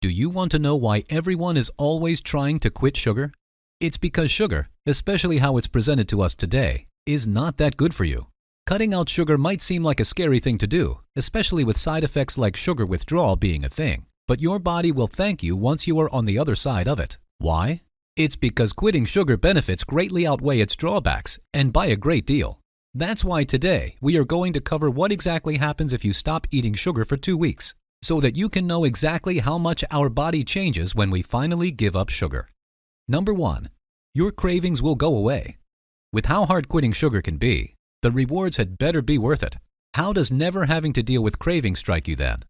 Do you want to know why everyone is always trying to quit sugar? It's because sugar, especially how it's presented to us today, is not that good for you. Cutting out sugar might seem like a scary thing to do, especially with side effects like sugar withdrawal being a thing. But your body will thank you once you are on the other side of it. Why? It's because quitting sugar benefits greatly outweigh its drawbacks, and by a great deal. That's why today we are going to cover what exactly happens if you stop eating sugar for 2 weeks, so that you can know exactly how much our body changes when we finally give up sugar. Number 1. Your cravings will go away. With how hard quitting sugar can be, the rewards had better be worth it. How does never having to deal with cravings strike you then?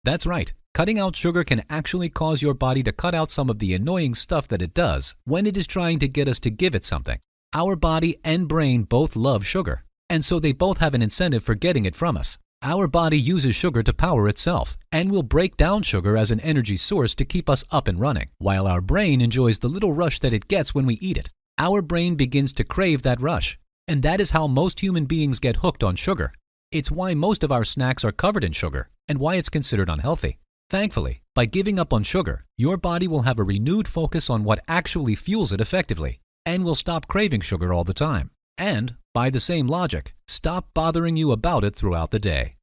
That's right, cutting out sugar can actually cause your body to cut out some of the annoying stuff that it does when it is trying to get us to give it something. Our body and brain both love sugar, and so they both have an incentive for getting it from us. Our body uses sugar to power itself and will break down sugar as an energy source to keep us up and running, while our brain enjoys the little rush that it gets when we eat it. Our brain begins to crave that rush, and that is how most human beings get hooked on sugar. It's why most of our snacks are covered in sugar and why it's considered unhealthy. Thankfully, by giving up on sugar, your body will have a renewed focus on what actually fuels it effectively and will stop craving sugar all the time. And, by the same logic, stop bothering you about it throughout the day.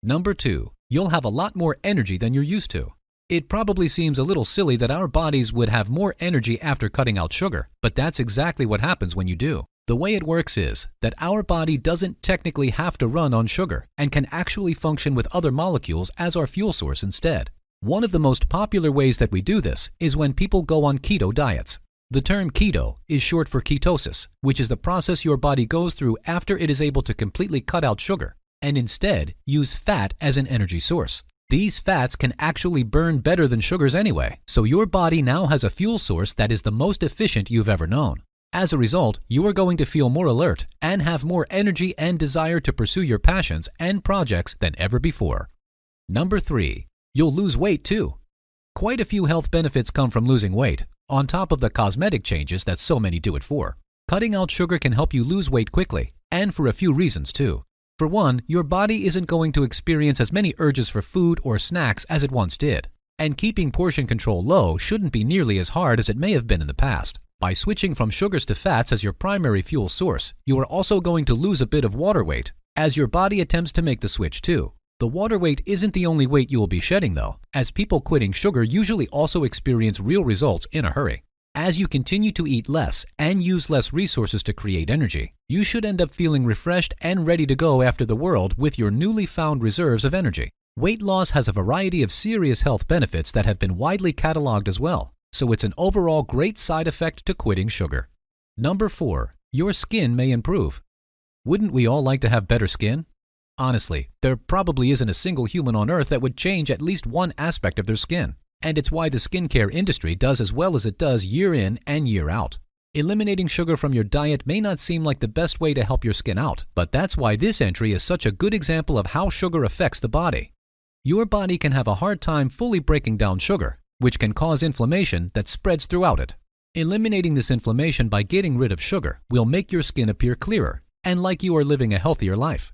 Number 2, you'll have a lot more energy than you're used to. It probably seems a little silly that our bodies would have more energy after cutting out sugar, but that's exactly what happens when you do. The way it works is that our body doesn't technically have to run on sugar and can actually function with other molecules as our fuel source instead. One of the most popular ways that we do this is when people go on keto diets. The term keto is short for ketosis, which is the process your body goes through after it is able to completely cut out sugar and instead use fat as an energy source. These fats can actually burn better than sugars anyway, so your body now has a fuel source that is the most efficient you've ever known. As a result, you are going to feel more alert and have more energy and desire to pursue your passions and projects than ever before. Number 3, you'll lose weight too. Quite a few health benefits come from losing weight, on top of the cosmetic changes that so many do it for. Cutting out sugar can help you lose weight quickly, and for a few reasons too. For one, your body isn't going to experience as many urges for food or snacks as it once did, and keeping portion control low shouldn't be nearly as hard as it may have been in the past. By switching from sugars to fats as your primary fuel source, you are also going to lose a bit of water weight as your body attempts to make the switch too. The water weight isn't the only weight you will be shedding though, as people quitting sugar usually also experience real results in a hurry. As you continue to eat less and use less resources to create energy, you should end up feeling refreshed and ready to go after the world with your newly found reserves of energy. Weight loss has a variety of serious health benefits that have been widely cataloged as well, so it's an overall great side effect to quitting sugar. Number 4, your skin may improve. Wouldn't we all like to have better skin? Honestly, there probably isn't a single human on earth that would change at least one aspect of their skin. And it's why the skincare industry does as well as it does year in and year out. Eliminating sugar from your diet may not seem like the best way to help your skin out, but that's why this entry is such a good example of how sugar affects the body. Your body can have a hard time fully breaking down sugar, which can cause inflammation that spreads throughout it. Eliminating this inflammation by getting rid of sugar will make your skin appear clearer and like you are living a healthier life.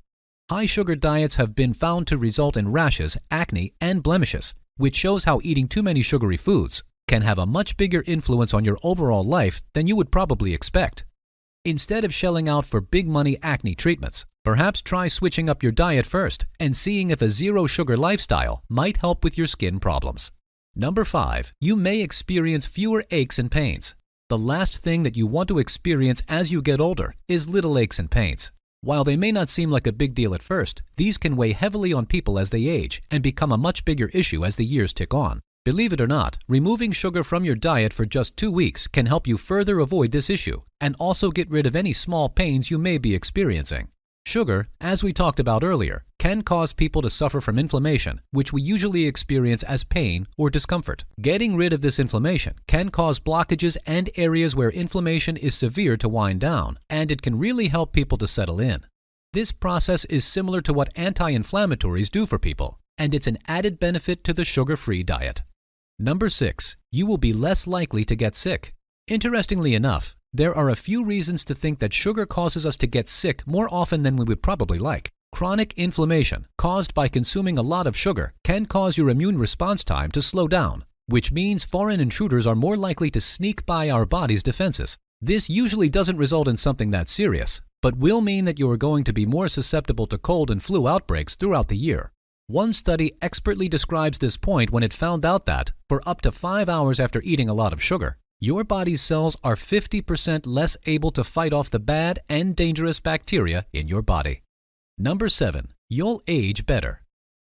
High sugar diets have been found to result in rashes, acne, and blemishes, which shows how eating too many sugary foods can have a much bigger influence on your overall life than you would probably expect. Instead of shelling out for big money acne treatments, perhaps try switching up your diet first and seeing if a zero sugar lifestyle might help with your skin problems. Number 5, you may experience fewer aches and pains. The last thing that you want to experience as you get older is little aches and pains. While they may not seem like a big deal at first, these can weigh heavily on people as they age and become a much bigger issue as the years tick on. Believe it or not, removing sugar from your diet for just 2 weeks can help you further avoid this issue and also get rid of any small pains you may be experiencing. Sugar, as we talked about earlier, can cause people to suffer from inflammation, which we usually experience as pain or discomfort. Getting rid of this inflammation can cause blockages and areas where inflammation is severe to wind down, and it can really help people to settle in. This process is similar to what anti-inflammatories do for people, and it's an added benefit to the sugar-free diet. Number 6, you will be less likely to get sick. Interestingly enough, there are a few reasons to think that sugar causes us to get sick more often than we would probably like. Chronic inflammation caused by consuming a lot of sugar can cause your immune response time to slow down, which means foreign intruders are more likely to sneak by our body's defenses. This usually doesn't result in something that serious, but will mean that you are going to be more susceptible to cold and flu outbreaks throughout the year. One study expertly describes this point when it found out that, for up to 5 hours after eating a lot of sugar, your body's cells are 50% less able to fight off the bad and dangerous bacteria in your body. Number 7. You'll age better.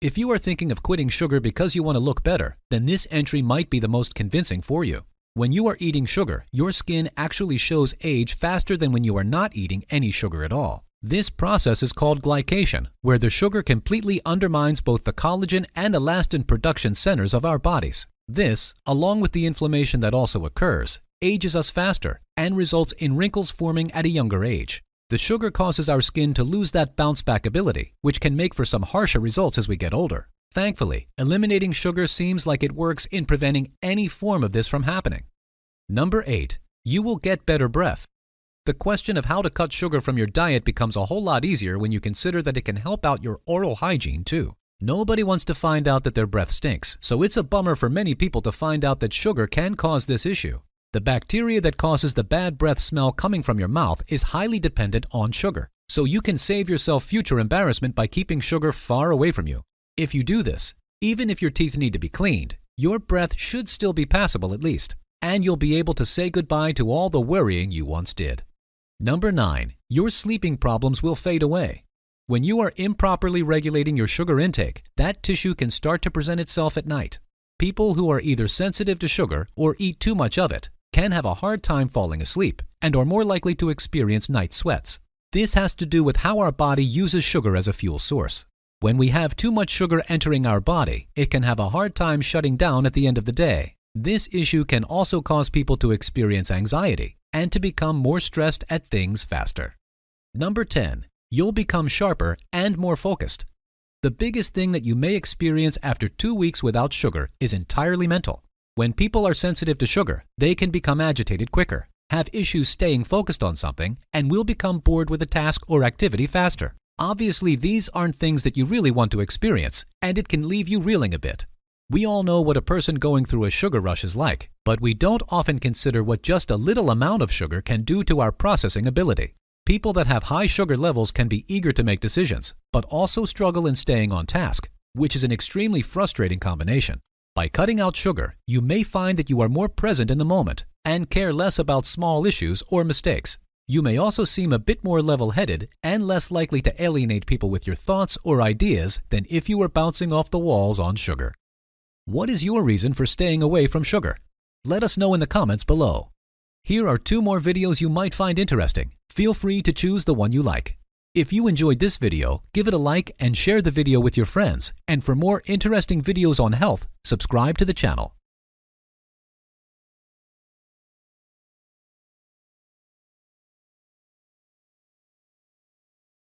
If you are thinking of quitting sugar because you want to look better, then this entry might be the most convincing for you. When you are eating sugar, your skin actually shows age faster than when you are not eating any sugar at all. This process is called glycation, where the sugar completely undermines both the collagen and elastin production centers of our bodies. This, along with the inflammation that also occurs, ages us faster and results in wrinkles forming at a younger age. The sugar causes our skin to lose that bounce-back ability, which can make for some harsher results as we get older. Thankfully, eliminating sugar seems like it works in preventing any form of this from happening. Number 8. You will get better breath. The question of how to cut sugar from your diet becomes a whole lot easier when you consider that it can help out your oral hygiene too. Nobody wants to find out that their breath stinks, so it's a bummer for many people to find out that sugar can cause this issue. The bacteria that causes the bad breath smell coming from your mouth is highly dependent on sugar, so you can save yourself future embarrassment by keeping sugar far away from you. If you do this, even if your teeth need to be cleaned, your breath should still be passable at least, and you'll be able to say goodbye to all the worrying you once did. Number 9. Your sleeping problems will fade away. When you are improperly regulating your sugar intake, that tissue can start to present itself at night. People who are either sensitive to sugar or eat too much of it can have a hard time falling asleep and are more likely to experience night sweats. This has to do with how our body uses sugar as a fuel source. When we have too much sugar entering our body, it can have a hard time shutting down at the end of the day. This issue can also cause people to experience anxiety and to become more stressed at things faster. Number 10. You'll become sharper and more focused. The biggest thing that you may experience after 2 weeks without sugar is entirely mental. When people are sensitive to sugar, they can become agitated quicker, have issues staying focused on something, and will become bored with a task or activity faster. Obviously, these aren't things that you really want to experience, and it can leave you reeling a bit. We all know what a person going through a sugar rush is like, but we don't often consider what just a little amount of sugar can do to our processing ability. People that have high sugar levels can be eager to make decisions, but also struggle in staying on task, which is an extremely frustrating combination. By cutting out sugar, you may find that you are more present in the moment and care less about small issues or mistakes. You may also seem a bit more level-headed and less likely to alienate people with your thoughts or ideas than if you were bouncing off the walls on sugar. What is your reason for staying away from sugar? Let us know in the comments below. Here are 2 more videos you might find interesting. Feel free to choose the one you like. If you enjoyed this video, give it a like and share the video with your friends. And for more interesting videos on health, subscribe to the channel.